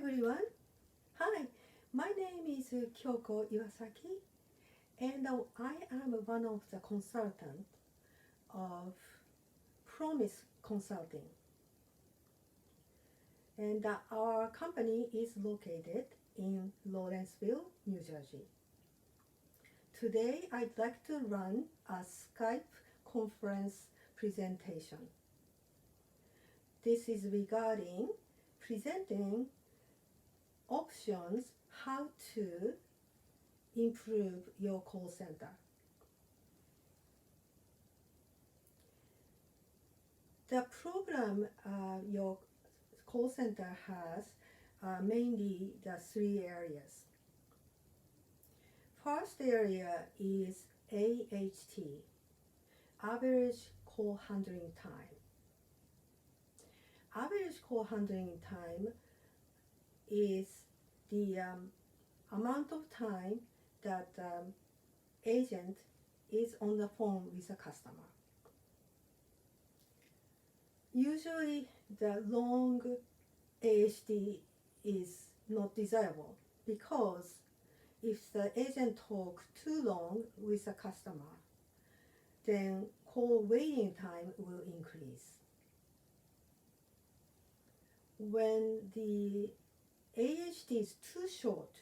everyone. Hi, my name is Kyoko Iwasaki, and I am one of the consultants of Promise Consulting. And our company is located in Lawrenceville, New Jersey. Today, I'd like to run a Skype conference presentation. This is regarding presenting options how to improve your call center. The program your call center has mainly the three areas. First area is AHT, average call handling time. Average call handling time is the amount of time that agent is on the phone with a customer. Usually the long AHT is not desirable because if the agent talks too long with a customer, then call waiting time will increase. When the AHT is too short,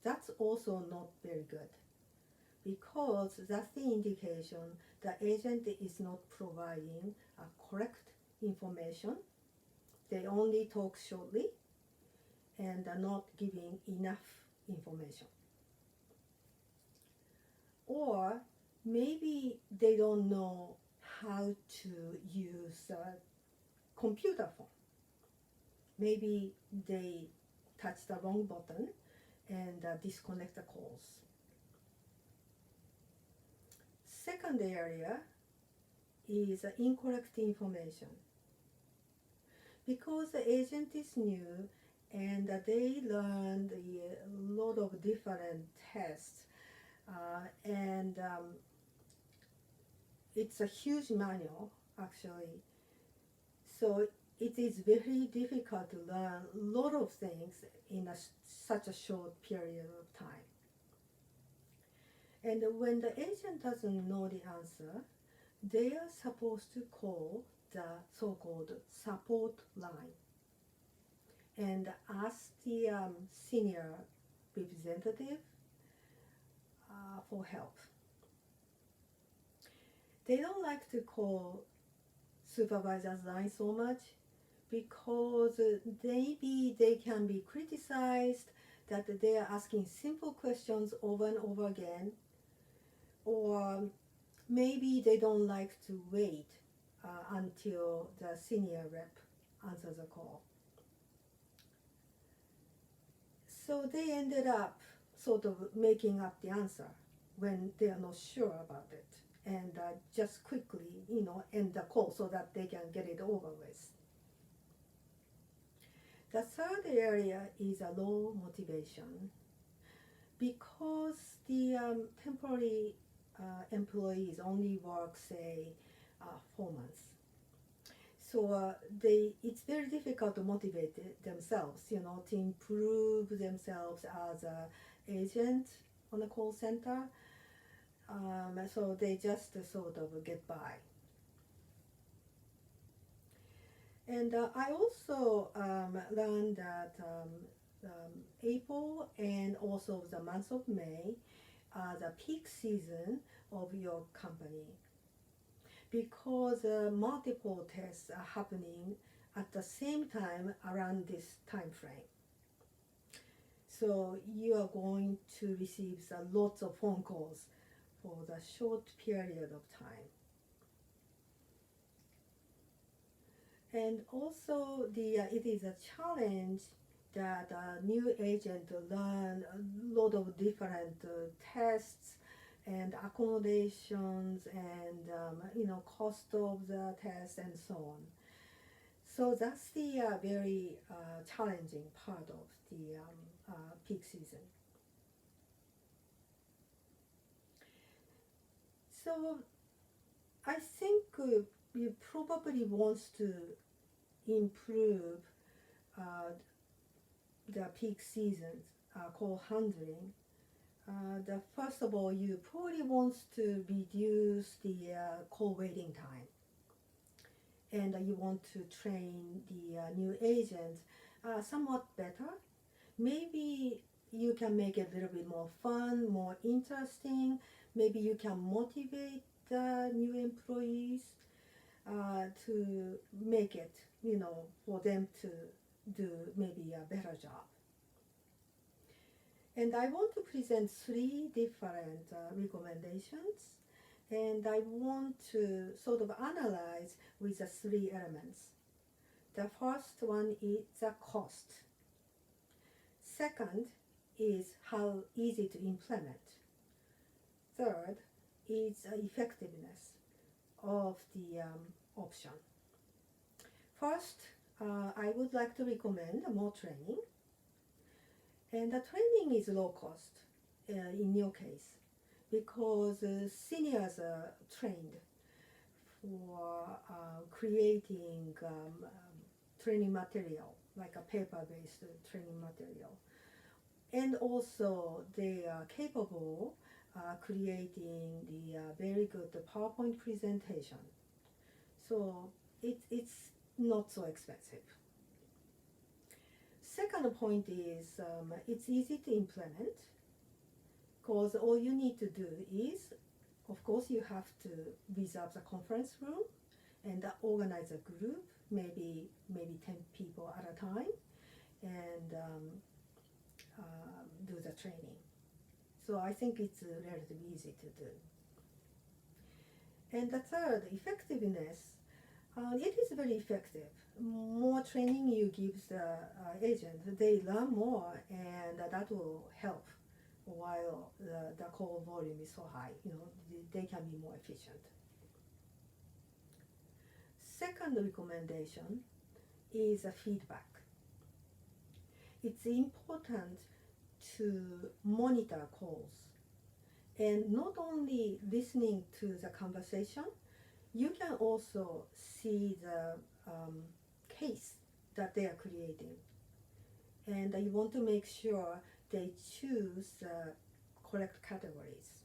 that's also not very good because that's the indication the agent is not providing a correct information. They only talk shortly and are not giving enough information. Or maybe they don't know how to use a computer phone. Maybe they touch the wrong button and disconnect the calls. Second area is incorrect information. Because the agent is new and they learned a lot of different tests and it's a huge manual actually. So it is very difficult to learn a lot of things in such a short period of time. And when the agent doesn't know the answer, they are supposed to call the so-called support line and ask the senior representative for help. They don't like to call supervisor's line so much because maybe they can be criticized that they are asking simple questions over and over again, or maybe they don't like to wait until the senior rep answers a call. So they ended up sort of making up the answer when they are not sure about it and just quickly, end the call so that they can get it over with. The third area is a low motivation because the temporary employees only work, say, 4 months. So it's very difficult to motivate themselves, to improve themselves as an agent on a call center. So they just sort of get by. And I also learned that April and also the month of May are the peak season of your company because multiple tests are happening at the same time around this time frame. So you are going to receive lots of phone calls for the short period of time. And also it is a challenge that a new agent learn a lot of different tests and accommodations and cost of the test and so on. So that's the very challenging part of the peak season. So I think you probably wants to improve the peak seasons call handling, the first of all, you probably want to reduce the call waiting time, and you want to train the new agents somewhat better. Maybe you can make it a little bit more fun, more interesting. Maybe you can motivate the new employees to make it, for them to do maybe a better job. And I want to present three different recommendations, and I want to sort of analyze with the three elements. The first one is the cost. Second is how easy to implement. Third is effectiveness of the option. First, I would like to recommend more training. And the training is low cost in your case, because seniors are trained for creating training material, like a paper-based training material. And also they are capable creating the very good PowerPoint presentation. So it's not so expensive. Second point is it's easy to implement, because all you need to do is, of course, you have to reserve the conference room and organize a group, maybe 10 people at a time, and do the training. So I think it's relatively easy to do. And the third, effectiveness. It is very effective. More training you give the agent, they learn more, and that will help while the call volume is so high. They can be more efficient. Second recommendation is a feedback. It's important to monitor calls, and not only listening to the conversation, you can also see the case that they are creating, and you want to make sure they choose the correct categories,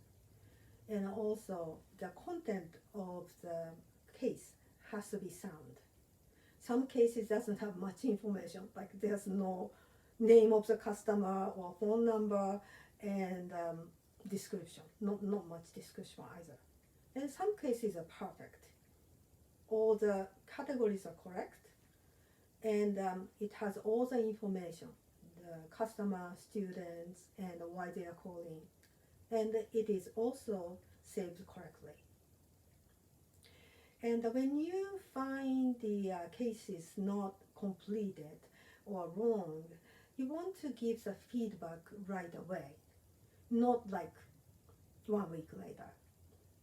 and also the content of the case has to be sound. Some cases doesn't have much information, like there's no name of the customer or phone number, and description, not much description either. And some cases are perfect. All the categories are correct, and it has all the information, the customer, students, and why they are calling, and it is also saved correctly. And when you find the cases not completed or wrong, you want to give the feedback right away, not like 1 week later.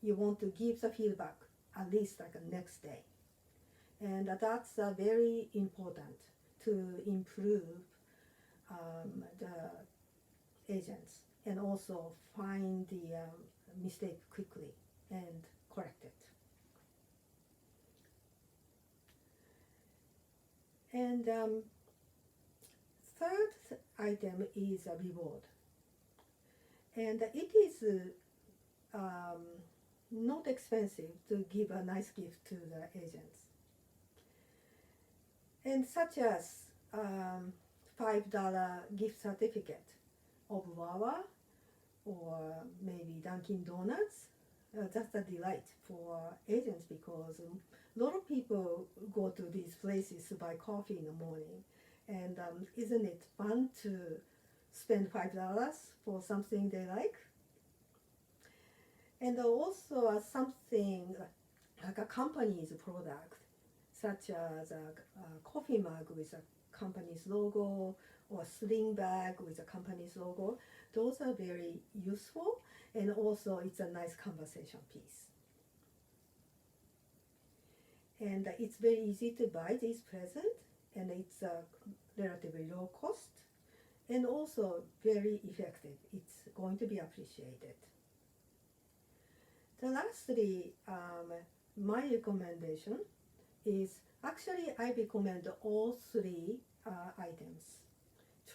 You want to give the feedback at least like the next day. And that's very important to improve the agents, and also find the mistake quickly and correct it. And third item is a reward. And it is not expensive to give a nice gift to the agents. And such as $5 gift certificate of Wawa, or maybe Dunkin' Donuts. That's a delight for agents, because a lot of people go to these places to buy coffee in the morning. And isn't it fun to spend $5 for something they like? And also something like a company's product, such as a coffee mug with a company's logo, or sling bag with a company's logo. Those are very useful, and also it's a nice conversation piece. And it's very easy to buy this present, and it's relatively low cost, and also very effective. It's going to be appreciated. The lastly, my recommendation is, actually I recommend all three items: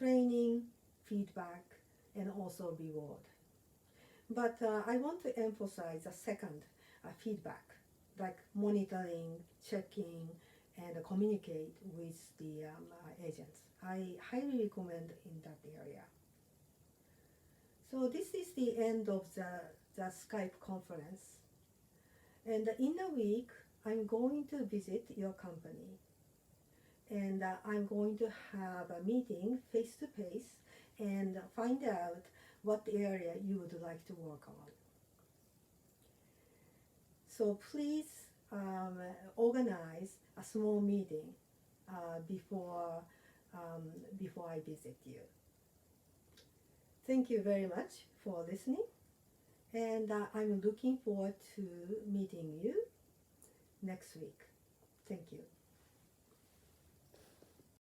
training, feedback, and also reward. But I want to emphasize the second, feedback, like monitoring, checking, and communicate with the agents. I highly recommend in that area. So this is the end of the Skype conference. And in a week, I'm going to visit your company. And I'm going to have a meeting face to face and find out what area you would like to work on. So please organize a small meeting before I visit you. Thank you very much for listening, and I'm looking forward to meeting you next week. Thank you.